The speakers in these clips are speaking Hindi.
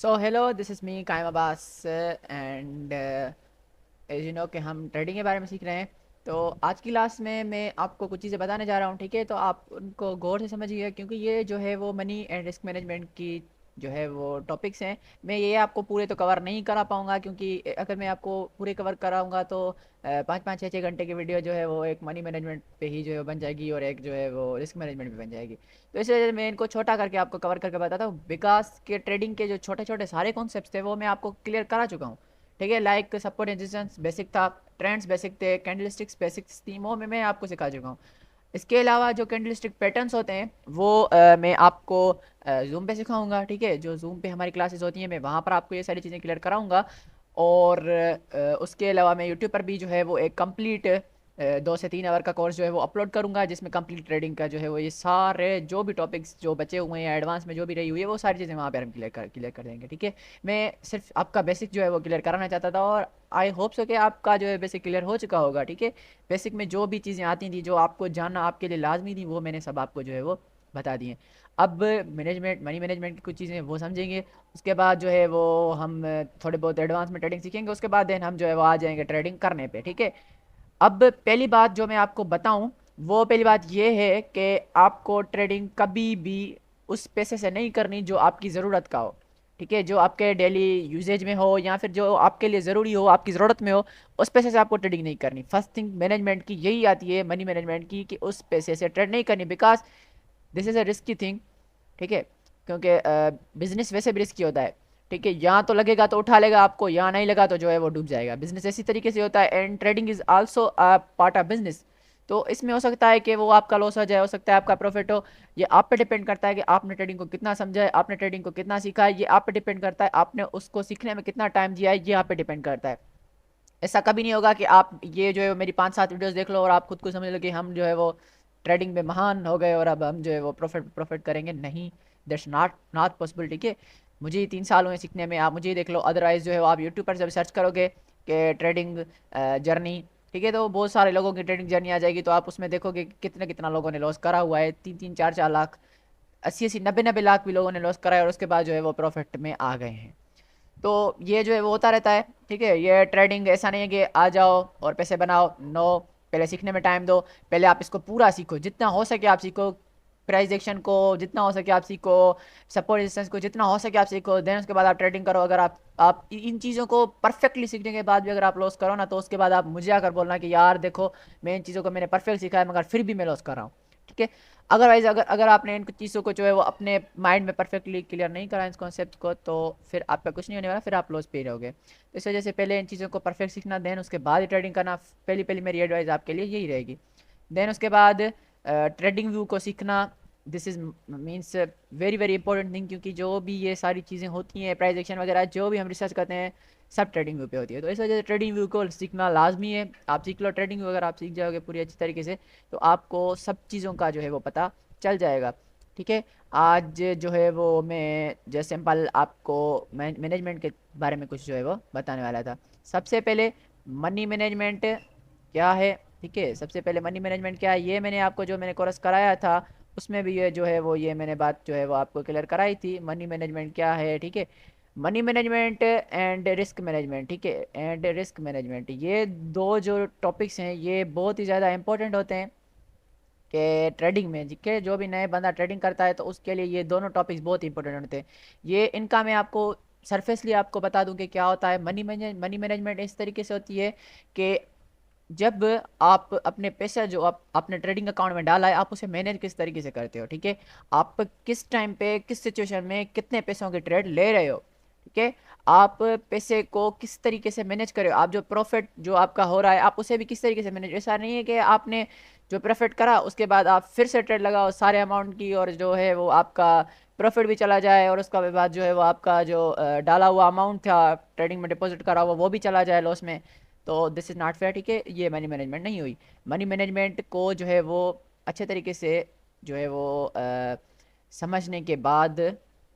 So hello, this is me Kayam Abbas and as you know कि हम ट्रेडिंग के बारे में सीख रहे हैं। तो आज की क्लास में मैं आपको कुछ चीज़ें बताने जा रहा हूँ, ठीक है। तो आप उनको गौर से समझिए, क्योंकि ये जो है वो मनी एंड रिस्क मैनेजमेंट की जो है वो टॉपिक्स हैं। मैं ये आपको पूरे तो कवर नहीं करा पाऊँगा, क्योंकि अगर मैं आपको पूरे कवर कराऊँगा तो 5-5 6-6 घंटे की वीडियो जो है वो एक मनी मैनेजमेंट पे ही जो है बन जाएगी, और एक जो है वो रिस्क मैनेजमेंट पे बन जाएगी। तो इस वजह से मैं इनको छोटा करके आपको कवर करके बताता हूँ। विकास के ट्रेडिंग के जो छोटे छोटे सारे कॉन्सेप्ट थे वो मैं आपको क्लियर करा चुका हूँ, ठीक है। लाइक सपोर्ट रेजिस्टेंस बेसिक था, ट्रेंड्स बेसिक थे, कैंडलस्टिक्स बेसिक्स थी, वो मैं आपको सिखा चुका हूँ। इसके अलावा जो कैंडलस्टिक पैटर्न्स होते हैं वो मैं आपको जूम पे सिखाऊंगा, ठीक है। जो जूम पे हमारी क्लासेस होती हैं मैं वहाँ पर आपको ये सारी चीज़ें क्लियर कराऊंगा। और उसके अलावा मैं यूट्यूब पर भी जो है वो एक कंप्लीट 2 से 3 आवर का कोर्स जो है वो अपलोड करूंगा, जिसमें कंप्लीट ट्रेडिंग का जो है वो ये सारे जो भी टॉपिक्स जो बचे हुए हैं एडवांस में जो भी रही हुई है वो सारी चीज़ें वहाँ पर हम क्लियर कर देंगे, ठीक है। मैं सिर्फ आपका बेसिक जो है वो क्लियर कराना चाहता था, और आई होप सो कि आपका जो है बेसिक क्लियर हो चुका होगा, ठीक है। बेसिक में जो भी चीज़ें आती थी जो आपको जानना आपके लिए लाजमी थी वो मैंने सब आपको जो है वो बता दिए। अब मैनेजमेंट मनी मैनेजमेंट की कुछ चीज़ें वो समझेंगे। उसके बाद जो है वो हम थोड़े बहुत एडवांस में ट्रेडिंग सीखेंगे, उसके बाद देन हम जो है वो आ जाएंगे ट्रेडिंग करने पे, ठीक है। अब पहली बात जो मैं आपको बताऊं, वो पहली बात ये है कि आपको ट्रेडिंग कभी भी उस पैसे से नहीं करनी जो आपकी ज़रूरत का हो, ठीक है। जो आपके डेली यूजेज में हो या फिर जो आपके लिए ज़रूरी हो, आपकी ज़रूरत में हो, उस पैसे से आपको ट्रेडिंग नहीं करनी। फर्स्ट थिंग मैनेजमेंट की यही आती है, मनी मैनेजमेंट की, कि उस पैसे से ट्रेड नहीं करनी, because this is a risky thing, ठीक है। क्योंकि बिजनेस वैसे भी रिस्की होता है, ठीक है। यहाँ तो लगेगा तो उठा लेगा आपको, यहाँ नहीं लगा तो जो है वो डूब जाएगा। बिजनेस इसी तरीके से होता है, and trading is also a part of business. तो इसमें हो सकता है कि वो आपका लॉस हो जाए, हो सकता है आपका प्रॉफिट हो। ये आप पे डिपेंड करता है कि आपने ट्रेडिंग को कितना समझा है, आपने ट्रेडिंग को कितना सीखा है। ये आप पे डिपेंड करता है, आपने उसको सीखने में कितना टाइम दिया है, ये आप पे डिपेंड करता है। ऐसा कभी नहीं होगा कि आप ये जो है मेरी 5-7 वीडियोस देख लो और आप खुद को समझ लो कि हम जो है वो ट्रेडिंग में महान हो गए और अब हम जो है वो प्रॉफिट प्रॉफिट करेंगे। नहीं, दैट्स नॉट नॉट पॉसिबल, ठीक है। मुझे ही 3 साल हुए सीखने में, आप मुझे ही देख लो। अदरवाइज जो है वो आप यूट्यूब पर जब सर्च करोगे कि ट्रेडिंग जर्नी, ठीक है, तो बहुत सारे लोगों की ट्रेडिंग जर्नी आ जाएगी। तो आप उसमें देखोगे कि कितने कितना लोगों ने लॉस करा हुआ है, 3-3 4-4 लाख, 80-80 90-90 लाख भी लोगों ने लॉस करा है, और उसके बाद जो है वो प्रॉफिट में आ गए हैं। तो ये जो है वो होता रहता है, ठीक है। ये ट्रेडिंग ऐसा नहीं है कि आ जाओ और पैसे बनाओ, नो। पहले सीखने में टाइम दो, पहले आप इसको पूरा सीखो, जितना हो सके आप सीखो। प्राइस एक्शन को जितना हो सके आप सीखो, सपोर्ट रेजिस्टेंस को जितना हो सके आप सीखो, देन उसके बाद आप ट्रेडिंग करो। अगर आप इन चीज़ों को परफेक्टली सीखने के बाद भी अगर आप लॉस करो ना, तो उसके बाद आप मुझे आकर बोलना कि यार देखो, मैं इन चीज़ों को मैंने परफेक्ट सीखा है मगर फिर भी मैं लॉस कर रहा हूँ, ठीक है। अदरवाइज अगर अगर आपने इन चीज़ों को जो है वो अपने माइंड में परफेक्टली क्लियर नहीं करा इस कॉन्सेप्ट को, तो फिर आपका कुछ नहीं होने वाला, फिर आप लॉस पे ही रहोगे। तो इस वजह से पहले इन चीज़ों को परफेक्ट सीखना, देन उसके बाद ही ट्रेडिंग करना। पहली पहली मेरी एडवाइस आपके लिए यही रहेगी। देन उसके बाद ट्रेडिंग व्यू को सीखना, this is means very very important thing, क्योंकि जो भी ये सारी चीज़ें होती हैं, प्राइस एक्शन वगैरह जो भी हम रिसर्च करते हैं, सब ट्रेडिंग व्यू पे होती है। तो इस वजह से ट्रेडिंग व्यू को सीखना लाजमी है। आप सीख लो ट्रेडिंग व्यू, अगर आप सीख जाओगे पूरी अच्छी तरीके से, तो आपको सब चीज़ों का जो है वो पता चल जाएगा, ठीक है। आज जो है वो मैं जस्ट सिंपल आपको मैनेजमेंट के बारे में कुछ जो है वो बताने वाला था। सबसे पहले मनी मैनेजमेंट क्या है, ठीक है। सबसे पहले मनी मैनेजमेंट क्या है, ये मैंने आपको जो मैंने कोर्स कराया था उसमें भी ये जो है वो ये मैंने बात जो है वो आपको क्लियर कराई थी, मनी मैनेजमेंट क्या है, ठीक है। Money management and risk management, ठीक है, एंड रिस्क मैनेजमेंट, ये दो जो टॉपिक्स हैं ये बहुत ही ज़्यादा इंपॉर्टेंट होते हैं कि ट्रेडिंग में, ठीक है। जो भी नए बंदा ट्रेडिंग करता है तो उसके लिए ये दोनों टॉपिक्स बहुत इंपॉर्टेंट होते हैं। ये इनका मैं आपको सरफेसली आपको बता दूं कि क्या होता है। मनी मैनेजमेंट इस तरीके से होती है कि जब आप अपने पैसा जो आप अपने ट्रेडिंग अकाउंट में डाला है, आप उसे मैनेज किस तरीके से करते हो, ठीक है। आप किस टाइम पे किस सिचुएशन में कितने पैसों के ट्रेड ले रहे हो, ठीक है। आप पैसे को किस तरीके से मैनेज कर रहे हो, आप जो प्रॉफिट जो आपका हो रहा है आप उसे भी किस तरीके से मैनेज। ऐसा नहीं है कि आपने जो प्रॉफिट करा उसके बाद आप फिर से ट्रेड लगाओ सारे अमाउंट की, और जो है वो आपका प्रॉफिट भी चला जाए, और उसका बाद जो है वो आपका जो डाला हुआ अमाउंट था ट्रेडिंग में डिपॉजिट करा हुआ वो भी चला जाए लॉस में। तो दिस इज़ नॉट फेयर, ठीक है। ये मनी मैनेजमेंट नहीं हुई। मनी मैनेजमेंट को जो है वो अच्छे तरीके से जो है वो समझने के बाद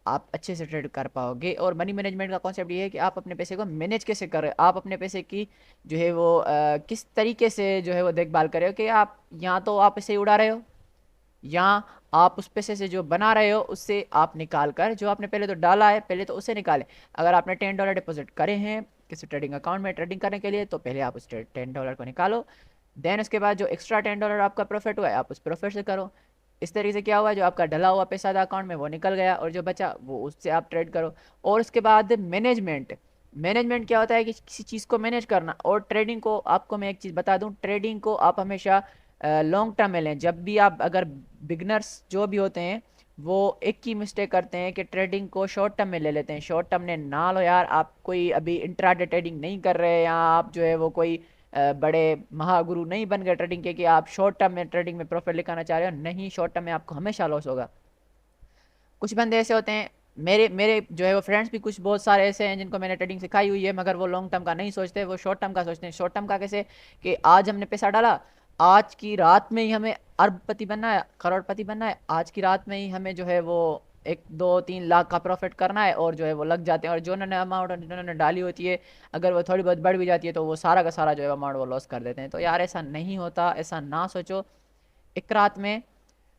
आप अच्छे से ट्रेड कर पाओगे। और मनी मैनेजमेंट का कॉन्सेप्ट ये है कि आप अपने पैसे को मैनेज कैसे कर रहे हो, आप अपने पैसे की जो है वो किस तरीके से जो है वो देखभाल कर रहे हो कि आप यहाँ तो आप इसे उड़ा रहे हो, या आप उस पैसे से जो बना रहे हो उससे आप निकाल कर, जो आपने पहले तो डाला है पहले तो उसे निकालें। अगर आपने $10 डिपॉजिट करे हैं किसी ट्रेडिंग अकाउंट में ट्रेडिंग करने के लिए, तो पहले आप उस $10 को निकालो। देन उसके बाद जो एक्स्ट्रा $10 आपका प्रॉफिट हुआ है आप उस प्रॉफिट से करो। इस तरीके से क्या हुआ, जो आपका डला हुआ पैसा था अकाउंट में वो निकल गया, और जो बचा वो उससे आप ट्रेड करो। और उसके बाद मैनेजमेंट, मैनेजमेंट क्या होता है कि किसी चीज़ को मैनेज करना। और ट्रेडिंग को आपको मैं एक चीज़ बता दूं, ट्रेडिंग को आप हमेशा लॉन्ग टर्म में लें। जब भी आप, अगर बिगनर्स जो भी होते हैं वो एक ही मिस्टेक करते हैं कि ट्रेडिंग को शॉर्ट टर्म में ले लेते हैं। शॉर्ट टर्म में ना लो यार, आप कोई अभी इंट्राडे ट्रेडिंग नहीं कर रहे, या आप जो है वो कोई बड़े महागुरु नहीं बन गए ट्रेडिंग के कि आप शॉर्ट टर्म में ट्रेडिंग में प्रॉफिट लेकर आना चाह रहे हो। नहीं, शॉर्ट टर्म में आपको हमेशा लॉस होगा। कुछ बंदे ऐसे होते हैं, मेरे मेरे जो है वो फ्रेंड्स भी कुछ बहुत सारे ऐसे हैं जिनको मैंने ट्रेडिंग सिखाई हुई है, मगर वो लॉन्ग टर्म का नहीं सोचते, वो शॉर्ट टर्म का सोचते हैं। शॉर्ट टर्म का कैसे, कि आज हमने पैसा डाला, आज की रात में ही हमें अरबपति बनना है, करोड़पति बनना है, आज की रात में ही हमें जो है वो 1 2 3 लाख का प्रॉफिट करना है, और जो है वो लग जाते हैं। और जो उन्होंने अमाउंट उन्होंने डाली होती है, अगर वो थोड़ी बहुत बढ़ भी जाती है तो वो सारा का सारा जो है अमाउंट वो लॉस कर देते हैं। तो यार ऐसा नहीं होता, ऐसा ना सोचो। एक रात में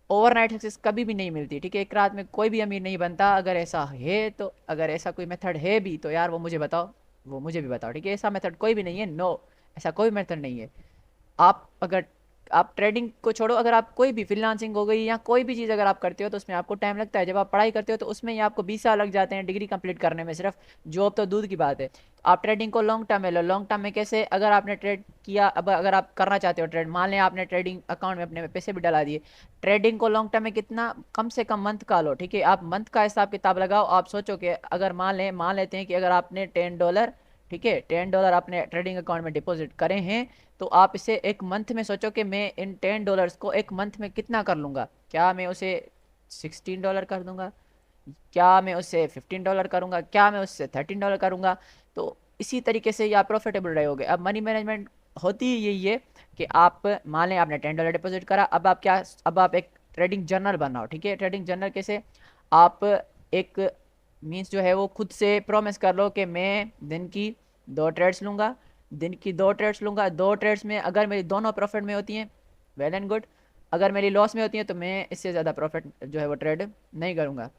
ओवरनाइट सक्सेस कभी भी नहीं मिलती, ठीक है। एक रात में कोई भी अमीर नहीं बनता। अगर ऐसा है तो, अगर ऐसा कोई मेथड है भी तो यार वो मुझे बताओ, वो मुझे भी बताओ, ठीक है। ऐसा मेथड कोई भी नहीं है, नो, ऐसा कोई मेथड नहीं है। आप अगर, आप ट्रेडिंग को छोड़ो, अगर आप कोई भी फ्रीलांसिंग हो गई या कोई भी चीज़ अगर आप करते हो तो उसमें आपको टाइम लगता है। जब आप पढ़ाई करते हो तो उसमें ही आपको 20 साल लग जाते हैं डिग्री कंप्लीट करने में सिर्फ। जॉब तो दूर की बात है। आप ट्रेडिंग को लॉन्ग टर्म में लो। लॉन्ग टर्म में कैसे, अगर आपने ट्रेड किया, अब अगर आप करना चाहते हो ट्रेड, मान लें आपने ट्रेडिंग अकाउंट में अपने पैसे भी डला दिए, ट्रेडिंग को लॉन्ग टर्म में कितना, कम से कम मंथ का लो, ठीक है। आप मंथ का हिसाब किताब लगाओ। आप सोचो कि अगर मान लेते हैं कि अगर आपने $10, ठीक है, $10 आपने ट्रेडिंग अकाउंट में डिपॉजिट करे हैं, तो आप इसे एक मंथ में सोचो कि मैं इन $10 को एक मंथ में कितना कर लूँगा। क्या मैं उसे $16 कर दूंगा, क्या मैं उससे $15 करूँगा, क्या मैं उससे $13 करूँगा। तो इसी तरीके से ये आप प्रॉफिटेबल रहोगे। अब मनी मैनेजमेंट होती ही यही है कि आप मान लें आपने $10 डिपॉजिट करा, अब आप क्या, अब आप एक ट्रेडिंग जर्नल बनाओ, ठीक है। ट्रेडिंग जर्नल कैसे, आप एक मीन्स जो है वो खुद से प्रॉमिस कर लो कि मैं दिन की 2 ट्रेड्स लूँगा, दिन की 2 ट्रेड्स लूँगा। 2 ट्रेड्स में अगर मेरी दोनों प्रॉफिट में होती हैं, वेल एंड गुड। अगर मेरी लॉस में होती है तो मैं इससे ज़्यादा प्रॉफिट जो है वो ट्रेड नहीं करूँगा,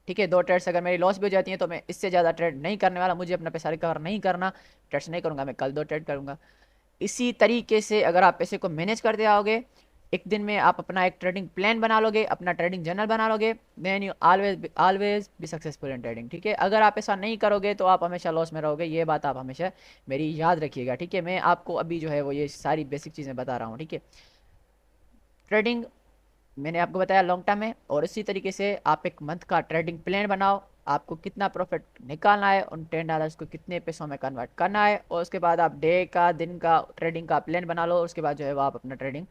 ठीक है। 2 ट्रेड्स अगर मेरी लॉस भी हो जाती हैं तो मैं इससे ज़्यादा ट्रेड नहीं करने वाला, मुझे अपना पैसा रिकवर नहीं करना, ट्रेड्स नहीं करूँगा, मैं कल 2 ट्रेड करूँगा। इसी तरीके से अगर आप पैसे को मैनेज करते आओगे, एक दिन में आप अपना एक ट्रेडिंग प्लान बना लोगे, अपना ट्रेडिंग जर्नल बना लोगे, then you always be successful in trading, ठीक है। अगर आप ऐसा नहीं करोगे तो आप हमेशा लॉस में रहोगे, ये बात आप हमेशा मेरी याद रखिएगा, ठीक है। मैं आपको अभी जो है वो ये सारी बेसिक चीज़ें बता रहा हूँ, ठीक है। ट्रेडिंग मैंने आपको बताया लॉन्ग टर्म है, और इसी तरीके से आप एक मंथ का ट्रेडिंग प्लान बनाओ। आपको कितना प्रॉफिट निकालना है, उन $10 को कितने पैसों में कन्वर्ट करना है, और उसके बाद आप डे का, दिन का ट्रेडिंग का प्लान बना लो। उसके बाद जो है वो आप अपना ट्रेडिंग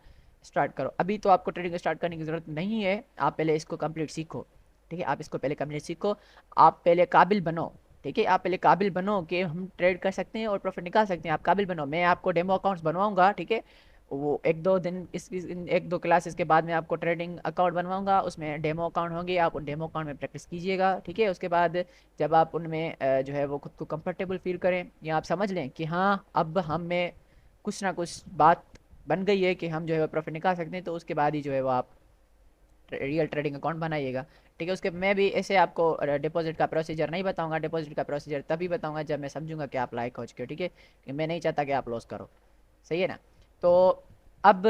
स्टार्ट करो। अभी तो आपको ट्रेडिंग स्टार्ट करने की ज़रूरत नहीं है, आप पहले इसको कंप्लीट सीखो, ठीक है। आप इसको पहले कंप्लीट सीखो, आप पहले काबिल बनो, ठीक है। आप पहले काबिल बनो कि हम ट्रेड कर सकते हैं और प्रॉफिट निकाल सकते हैं, आप काबिल बनो। मैं आपको डेमो अकाउंट्स बनवाऊंगा, ठीक है। वो 1 2 दिन इन 1 2 क्लासेस के बाद मैं आपको ट्रेडिंग अकाउंट बनवाऊंगा, उसमें डेमो अकाउंट होंगे, आप उन डेमो अकाउंट में प्रैक्टिस कीजिएगा, ठीक है। उसके बाद जब आप उनमें जो है वो खुद को कंफर्टेबल फील करें, या आप समझ लें कि हाँ अब हम में कुछ ना कुछ बात बन गई है कि हम जो है वो प्रॉफिट निकाल सकते हैं, तो उसके बाद ही जो है वो आप रियल ट्रेडिंग अकाउंट बनाइएगा, ठीक है। उसके मैं भी ऐसे आपको डिपॉजिट का प्रोसीजर नहीं बताऊंगा, डिपॉजिट का प्रोसीजर तभी बताऊंगा जब मैं समझूंगा कि आप लायक हो चुके हो, ठीक है। कि मैं नहीं चाहता कि आप लॉस करो, सही है ना। तो अब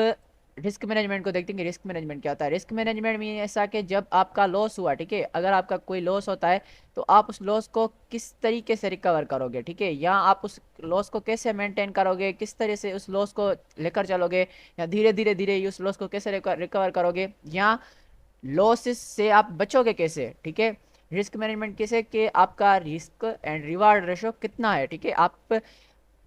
रिस्क मैनेजमेंट को देखते हैं कि रिस्क मैनेजमेंट क्या होता है। रिस्क मैनेजमेंट में ऐसा कि जब आपका लॉस हुआ, ठीक है, अगर आपका कोई लॉस होता है तो आप उस लॉस को किस तरीके से रिकवर करोगे, ठीक है, या आप उस लॉस को कैसे मेंटेन करोगे, किस तरह से उस लॉस को लेकर चलोगे, या धीरे धीरे धीरे उस लॉस को कैसे रिकवर करोगे, या लॉसेस से आप बचोगे कैसे, ठीक है। रिस्क मैनेजमेंट कैसे कि आपका रिस्क एंड रिवार्ड रेशो कितना है, ठीक है। आप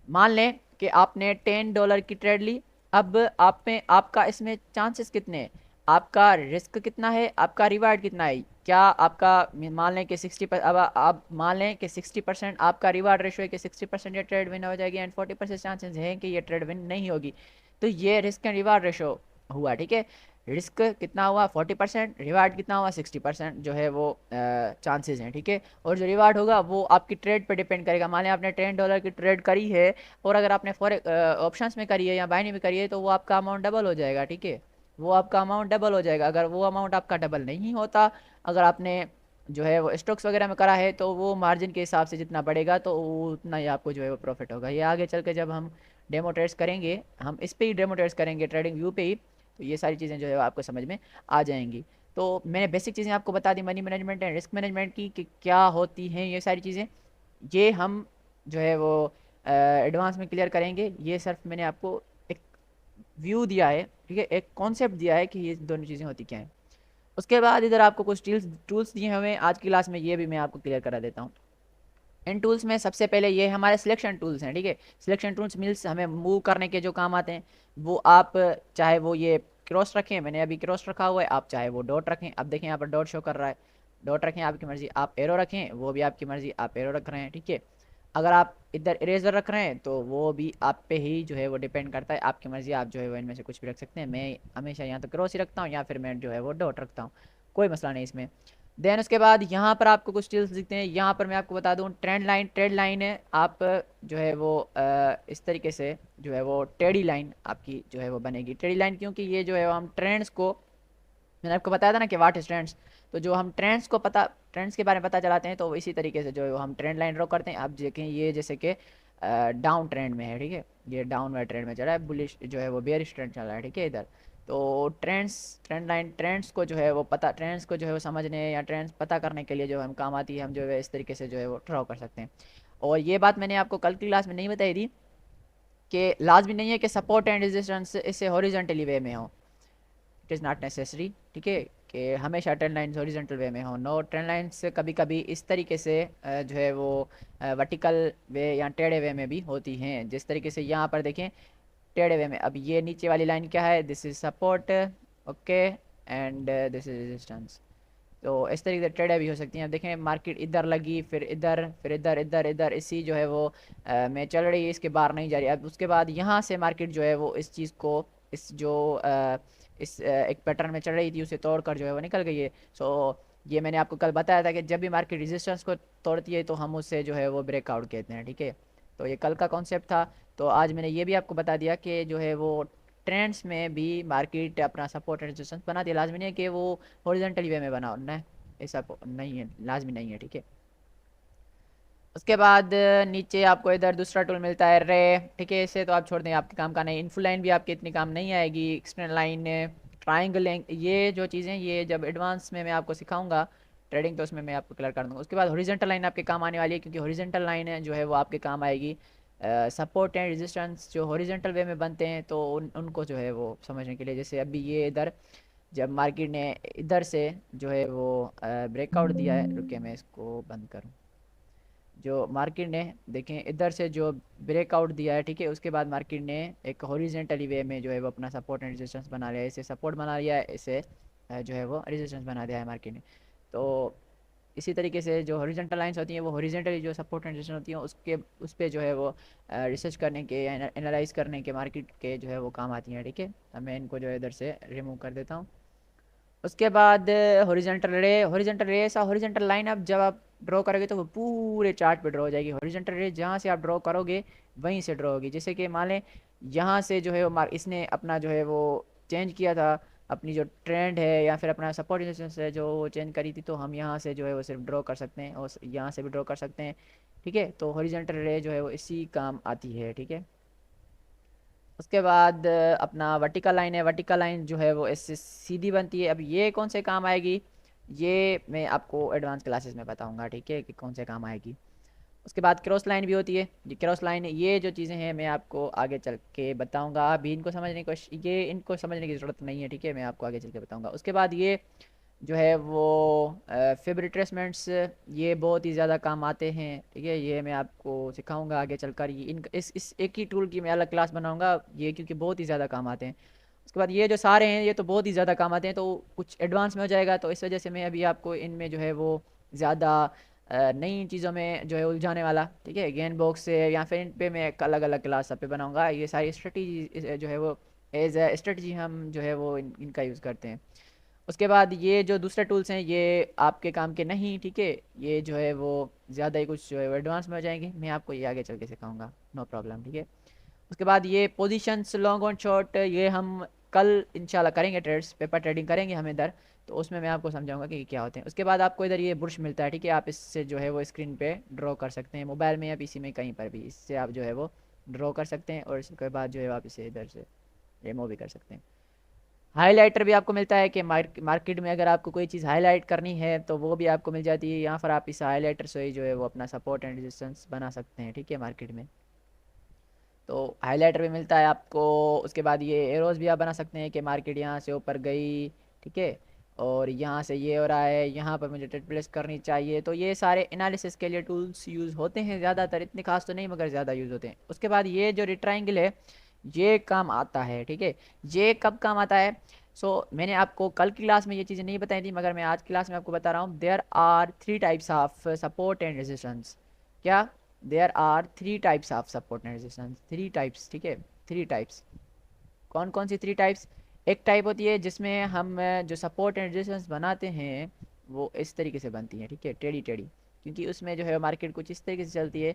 मान लें कि आपने $10 की ट्रेड ली, अब आप में आपका इसमें चांसेस कितने हैं, आपका रिस्क कितना है, आपका रिवार्ड कितना है। क्या आपका मान लें कि 60, अब आप मान लें कि 60% आपका रिवार्ड रेशो है कि 60% ये ट्रेड विन हो जाएगी, एंड 40% चांसेस हैं कि ये ट्रेड विन नहीं होगी। तो ये रिस्क एंड रिवार्ड रेशो हुआ, ठीक है। रिस्क कितना हुआ 40%, रिवार्ड कितना हुआ 60% जो है वो चांसेस हैं, ठीक है। और जो रिवार्ड होगा वो आपकी ट्रेड पे डिपेंड करेगा। मान लें आपने $10 की ट्रेड करी है, और अगर आपने फॉर ऑप्शंस में करी है या बाइनरी में करी है तो वो आपका अमाउंट डबल हो जाएगा, ठीक है। वो आपका अमाउंट डबल हो जाएगा। अगर वो अमाउंट आपका डबल नहीं होता, अगर आपने जो है वो स्टॉक्स वगैरह में करा है, तो वो मार्जिन के हिसाब से जितना बढ़ेगा तो उतना ही आपको जो है वो प्रॉफिट होगा। ये आगे चल के जब हम डेमो ट्रेड्स करेंगे, हम इस पे ही डेमो ट्रेड्स करेंगे ट्रेडिंग व्यू पे ही, तो ये सारी चीज़ें जो है वो आपको समझ में आ जाएंगी। तो मैंने बेसिक चीज़ें आपको बता the money management and risk management की कि क्या होती हैं ये सारी चीज़ें। ये हम जो है वो एडवांस में क्लियर करेंगे। ये सिर्फ मैंने आपको एक व्यू दिया है, ठीक है, एक कॉन्सेप्ट दिया है कि ये दोनों चीज़ें होती क्या हैं। उसके बाद इधर आपको कुछ टूल्स दिए हुए हैं आज की क्लास में, ये भी मैं आपको क्लियर करा देता हूँ। इन टूल्स में सबसे पहले ये हमारे सिलेक्शन टूल्स हैं, ठीक है। सिलेक्शन टूल्स मीन्स हमें मूव करने के जो काम आते हैं, वो आप चाहे वो ये क्रॉस रखें, मैंने अभी क्रॉस रखा हुआ है, आप चाहे वो डॉट रखें, अब देखें यहाँ पर डॉट शो कर रहा है, डॉट रखें आपकी मर्ज़ी, आप एरो रखें वो भी आपकी मर्ज़ी, आप एरो रख रहे हैं, ठीक है। अगर आप इधर इरेजर रख रहे हैं तो वो भी आप पे ही जो है वो डिपेंड करता है, आपकी मर्ज़ी, आप जो है वो इनमें से कुछ भी रख सकते हैं। मैं हमेशा यहाँ तो क्रॉस ही रखता हूँ, या फिर मैं जो है वो डॉट रखता हूँ, कोई मसला नहीं इसमें। देन उसके बाद यहाँ पर आपको कुछ टूल्स दिखते हैं। यहाँ पर मैं आपको बता दूँ ट्रेंड लाइन है, आप जो है वो इस तरीके से जो है वो टेढ़ी लाइन आपकी जो है वो बनेगी। टेढ़ी लाइन क्योंकि ये जो है वो हम ट्रेंड्स को, मैंने आपको बताया था ना कि वाट इज ट्रेंड्स, तो जो हम ट्रेंड्स के बारे में पता चलाते हैं, तो इसी तरीके से जो है वो हम ट्रेंड लाइन ड्रॉ करते हैं। आप देखें ये जैसे कि डाउन ट्रेंड में है, ठीक है, ये डाउनवर्ड ट्रेंड में चल रहा है, बुलिश जो है वो बेयरिश ट्रेंड चल रहा है, ठीक है इधर। तो ट्रेंड लाइन ट्रेंड्स को जो है वो पता, ट्रेंड्स को जो है वो समझने या ट्रेंड्स पता करने के लिए जो हम काम आती है, हम जो है इस तरीके से जो है वो ड्रॉ कर सकते हैं। और ये बात मैंने आपको कल की क्लास में नहीं बताई थी कि लाजमी नहीं है कि सपोर्ट एंड रेजिस्टेंस इससे हॉरिजॉन्टली वे में हो, इट इज़ नॉट नेसेसरी, ठीक है, कि हमेशा ट्रेंड लाइन्स हॉरिजॉन्टल वे में हो। नो, ट्रेंड लाइन्स कभी कभी इस तरीके से जो है वो वर्टिकल वे या टेढ़े वे में भी होती हैं, जिस तरीके से यहाँ पर देखें टेढ़े वे में। अब ये नीचे वाली लाइन क्या है, this is support, okay, and this is resistance. तो इस तरीके से टेढ़े भी हो सकती हैं। अब देखें मार्केट इधर लगी, फिर इधर, फिर इधर, इधर इधर, इसी जो है वो में चल रही है, इसके बाहर नहीं जा रही। अब उसके बाद यहाँ से मार्केट जो है वो इस चीज़ को, इस जो एक पैटर्न में चल रही थी उसे तोड़कर जो है वो निकल गई है। सो ये मैंने आपको कल बताया था कि जब भी मार्केट रेजिस्टेंस को तोड़ती है तो हम उससे जो है वो ब्रेकआउट कहते हैं, ठीक है। तो ये कल का कॉन्सेप्ट था। तो आज मैंने ये भी आपको बता दिया कि जो है वो ट्रेंड्स में भी मार्केट अपना सपोर्ट एंड रेजिस्टेंस बनाती है, लाजमी नहीं है कि वो हॉरिजॉन्टल वे में बना हो, न ऐसा नहीं है, लाजमी नहीं है, ठीक है। उसके बाद नीचे आपको इधर दूसरा टूल मिलता है रे, ठीक है, इसे तो आप छोड़ दें, आपके काम का नहीं। इनफुल लाइन भी आपके इतनी काम नहीं आएगी। एक्सटर्नल लाइन, ट्राइंगल, ये जो चीज़ें ये जब एडवांस में मैं आपको सिखाऊंगा ट्रेडिंग, तो उसमें मैं आपको क्लियर कर दूंगा। उसके बाद हॉरिजॉन्टल लाइन आपके काम आने वाली है, क्योंकि हॉरिजॉन्टल लाइन है जो है वो आपके काम आएगी। सपोर्ट एंड रेजिस्टेंस जो हॉरिजॉन्टल वे में बनते हैं, तो उनको जो है वो समझने के लिए, जैसे अभी ये इधर जब मार्केट ने इधर से जो है वो ब्रेकआउट दिया है, रुके मैं इसको बंद करूँ, जो मार्केट ने देखें इधर से जो ब्रेकआउट दिया है, ठीक है, उसके बाद मार्केट ने एक हॉरिजॉन्टली वे में जो है वो अपना सपोर्ट एंड रेजिस्टेंस बना लिया है। इसे सपोर्ट बना लिया है, इसे जो है वो रेजिस्टेंस बना दिया है मार्केट ने। तो इसी तरीके से जो हॉरिजॉन्टल लाइंस होती हैं, वो हॉरिजॉन्टली जो सपोर्ट एंड रेजिस्टेंस होती हैं उसके उस पर जो है वो रिसर्च करने के या एनालाइज करने के मार्केट के जो है वो काम आती हैं, ठीक है। अब मैं इनको जो है इधर से रिमूव कर देता हूँ। उसके बाद हॉरिजॉन्टल रे ऐसा हॉरिजॉन्टल लाइन अब जब आप ड्रॉ करोगे तो वो पूरे चार्ट पे ड्रॉ हो जाएगी। हॉरिजॉन्टल रे जहाँ से आप ड्रॉ करोगे वहीं से ड्रॉ होगी। जैसे कि मान लें यहाँ से जो है वो इसने अपना जो है वो चेंज किया था, अपनी जो ट्रेंड है या फिर अपना सपोर्ट रेजिस्टेंस है जो वो चेंज करी थी, तो हम यहाँ से जो है वो सिर्फ ड्रॉ कर सकते हैं और यहाँ से भी ड्रॉ कर सकते हैं, ठीक है। तो हॉरिजॉन्टल रे जो है वो इसी काम आती है, ठीक है। उसके बाद अपना वर्टिकल लाइन है, वर्टिकल लाइन जो है वो इससे सीधी बनती है। अब ये कौन से काम आएगी, ये मैं आपको एडवांस क्लासेस में बताऊंगा, ठीक है, कि कौन से काम आएगी। उसके बाद क्रॉस लाइन भी होती है। ये क्रॉस लाइन, ये जो चीज़ें हैं मैं आपको आगे चल के बताऊंगा, अभी इनको समझने की कोशिश, ये इनको समझने की ज़रूरत नहीं है, ठीक है, मैं आपको आगे चल के बताऊंगा। उसके बाद ये जो है वो फिब रिट्रेसमेंट्स, ये बहुत ही ज़्यादा काम आते हैं, ठीक है, ये मैं आपको सिखाऊंगा आगे चलकर। ये इन इस एक ही टूल की मैं अलग क्लास बनाऊंगा ये, क्योंकि बहुत ही ज़्यादा काम आते हैं। उसके बाद ये जो सारे हैं ये तो बहुत ही ज़्यादा काम आते हैं, तो कुछ एडवांस में हो जाएगा, तो इस वजह से मैं अभी आपको इनमें जो है वो ज़्यादा नई चीज़ों में जो है उलझाने वाला, ठीक है, गेन बॉक्स से या फिर इन पे मैं एक अलग अलग क्लास सब पे बनाऊंगा। ये सारी स्ट्रेटजी जो है वो एज ए स्ट्रेटजी हम जो है वो इनका यूज़ करते हैं। उसके बाद ये जो दूसरे टूल्स हैं ये आपके काम के नहीं, ठीक है, ये जो है वो ज़्यादा ही कुछ जो है वो एडवांस में हो जाएंगे, मैं आपको ये आगे चल के सिखाऊंगा, नो प्रॉब्लम, ठीक है। उसके बाद ये पोजीशंस लॉन्ग और शॉर्ट, ये हम कल इंशाल्लाह करेंगे ट्रेड्स, पेपर ट्रेडिंग करेंगे हम इधर, तो उसमें मैं आपको समझाऊंगा कि क्या होते हैं। उसके बाद आपको इधर ये ब्रश मिलता है, ठीक है, आप इससे जो है वो स्क्रीन पे ड्रॉ कर सकते हैं, मोबाइल में या पीसी में कहीं पर भी, इससे आप जो है वो ड्रॉ कर सकते हैं, और इसके बाद जो है आप इसे इधर से रिमूव भी कर सकते हैं। हाइलाइटर भी आपको मिलता है कि मार्केट में अगर आपको कोई चीज़ हाईलाइट करनी है तो वो भी आपको मिल जाती है, यहाँ पर आप इस हाइलाइटर से ही जो है वो अपना सपोर्ट एंड रेजिस्टेंस बना सकते हैं, ठीक है, मार्केट में। तो हाइलाइटर भी मिलता है आपको। उसके बाद ये एरोज भी आप बना सकते हैं कि मार्केट यहाँ से ऊपर गई, ठीक है, और यहाँ से ये हो रहा है, यहाँ पर मुझे ट्रेड प्लेस करनी चाहिए। तो ये सारे एनालिसिस के लिए टूल्स यूज़ होते हैं, ज़्यादातर इतने खास तो नहीं मगर ज़्यादा यूज़ होते हैं। उसके बाद ये जो रिट्राइंगल है ये काम आता है, ठीक है। ये कब काम आता है? मैंने आपको कल की क्लास में ये चीज़ें नहीं बताई थी, मगर मैं आज की क्लास में आपको बता रहा हूँ। There are three types of support and resistance. क्या? There are three types of support and resistance, three types, ठीक है, थ्री टाइप्स। कौन कौन सी थ्री टाइप्स? एक टाइप होती है जिसमें हम जो सपोर्ट एंड रेजिस्टेंस बनाते हैं वो इस तरीके से बनती है, ठीक है, टेढ़ी टेढ़ी, क्योंकि उसमें जो है मार्केट कुछ इस तरीके से चलती है,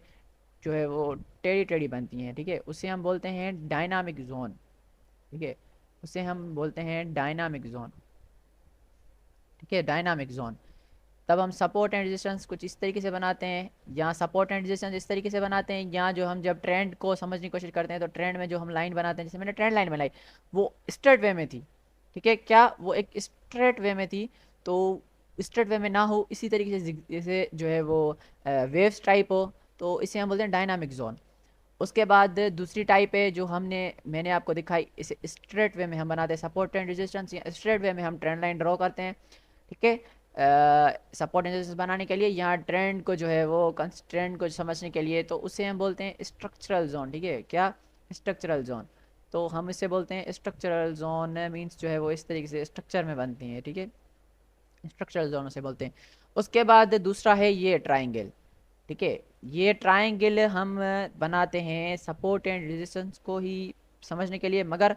जो है वो टेढ़ी टेढ़ी बनती हैं, ठीक है। उसे हम बोलते हैं डायनामिक जोन, ठीक है, उसे हम बोलते हैं डायनामिक जोन, ठीक है, डायनामिक जोन। तब हम सपोर्ट एंड रेजिस्टेंस कुछ इस तरीके से बनाते हैं, यहाँ सपोर्ट एंड रेजिस्टेंस इस तरीके से बनाते हैं। यहाँ जो हम जब ट्रेंड को समझने की कोशिश करते हैं तो ट्रेंड में जो हम लाइन बनाते हैं, जैसे मैंने ट्रेंड लाइन बनाई वो स्ट्रेट वे में थी, ठीक है, क्या वो एक स्ट्रेट वे में थी? तो स्ट्रेट वे में ना हो इसी तरीके से जैसे जो है वो वेव्स टाइप हो, तो इसे हम बोलते हैं डायनामिक जोन। उसके बाद दूसरी टाइप है जो मैंने आपको दिखाई, इसे स्ट्रेट वे में हम बनाते हैं सपोर्ट एंड रेजिस्टेंस, या स्ट्रेट वे में हम ट्रेंड लाइन ड्रॉ करते हैं, ठीक है। सपोर्ट एंड रेजिस्टेंस बनाने के लिए यहाँ ट्रेंड को जो है वो ट्रेंड को समझने के लिए, तो उसे हम बोलते हैं स्ट्रक्चरल जोन, ठीक है, क्या? Structural zone. तो हम इसे बोलते हैं स्ट्रक्चरल जोन, मीन्स जो है वो इस तरीके से स्ट्रक्चर में बनती है, ठीक है, स्ट्रक्चरल जोन उसे बोलते हैं। उसके बाद दूसरा है ये ट्राइंगल, ठीक है, ये ट्राइंगल हम बनाते हैं सपोर्ट एंड रेजिस्टेंस को ही समझने के लिए, मगर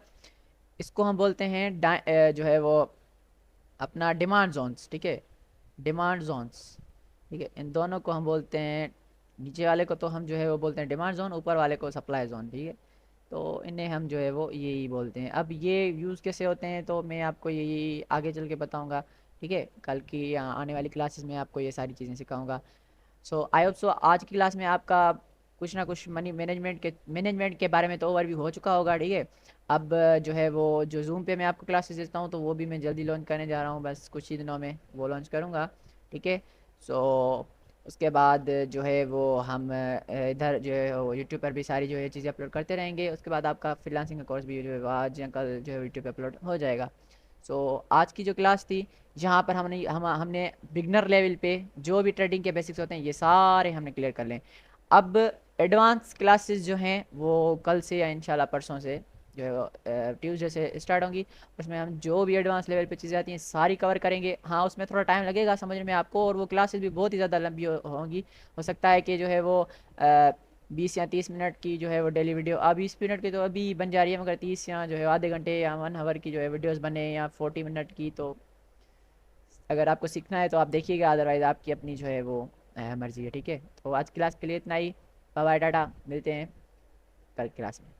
इसको हम बोलते हैं जो है वो अपना डिमांड जोन्स, ठीक है, डिमांड जोन्स, ठीक है, इन दोनों को हम बोलते हैं, नीचे वाले को तो हम जो है वो बोलते हैं डिमांड जोन, ऊपर वाले को सप्लाई जोन, ठीक है। तो इन्हें हम जो है वो यही बोलते हैं। अब ये यूज़ कैसे होते हैं तो मैं आपको यही आगे चल के बताऊंगा, ठीक है, कल की या आने वाली क्लासेस में आपको ये सारी चीज़ें सिखाऊंगा। आई होप सो आज की क्लास में आपका कुछ ना कुछ मनी मैनेजमेंट के बारे में तो ओवरव्यू हो चुका होगा, ठीक है। अब जो है वो जो जूम पे मैं आपको क्लासेस देता हूँ तो वो भी मैं जल्दी लॉन्च करने जा रहा हूँ, बस कुछ ही दिनों में वो लॉन्च करूँगा, ठीक है। सो उसके बाद जो है वो हम इधर जो है वो यूट्यूब पर भी सारी जो है चीज़ें अपलोड करते रहेंगे। उसके बाद आपका फ्रीलांसिंग का कोर्स भी जो है वो आज या कल जो है यूट्यूब पर अपलोड हो जाएगा। आज की जो क्लास थी जहाँ पर हमने बिगनर लेवल पे जो भी ट्रेडिंग के बेसिक्स होते हैं ये सारे हमने क्लियर कर लें। अब एडवांस क्लासेस जो हैं वो कल से या इंशाल्लाह परसों से जो है वो ट्यूसडे से स्टार्ट होंगी। उसमें हम जो भी एडवांस लेवल पे चीज़ें आती हैं सारी कवर करेंगे। हाँ, उसमें थोड़ा टाइम लगेगा समझने में आपको, और वो क्लासेस भी बहुत ही ज़्यादा लंबी होंगी। हो सकता है कि जो है वो 20 या 30 मिनट की जो है वो डेली वीडियो, 20 मिनट की तो अभी बन जा रही है, मगर 30 या जो है आधे घंटे या 1 आवर की जो है वीडियोस बने, या 40 मिनट की। तो अगर आपको सीखना है तो आप देखिएगा, अदरवाइज़ आपकी अपनी जो है वो मर्ज़ी है, ठीक है। तो आज क्लास के लिए इतना ही। बाय बाय, टाटा, मिलते हैं कल क्लास में।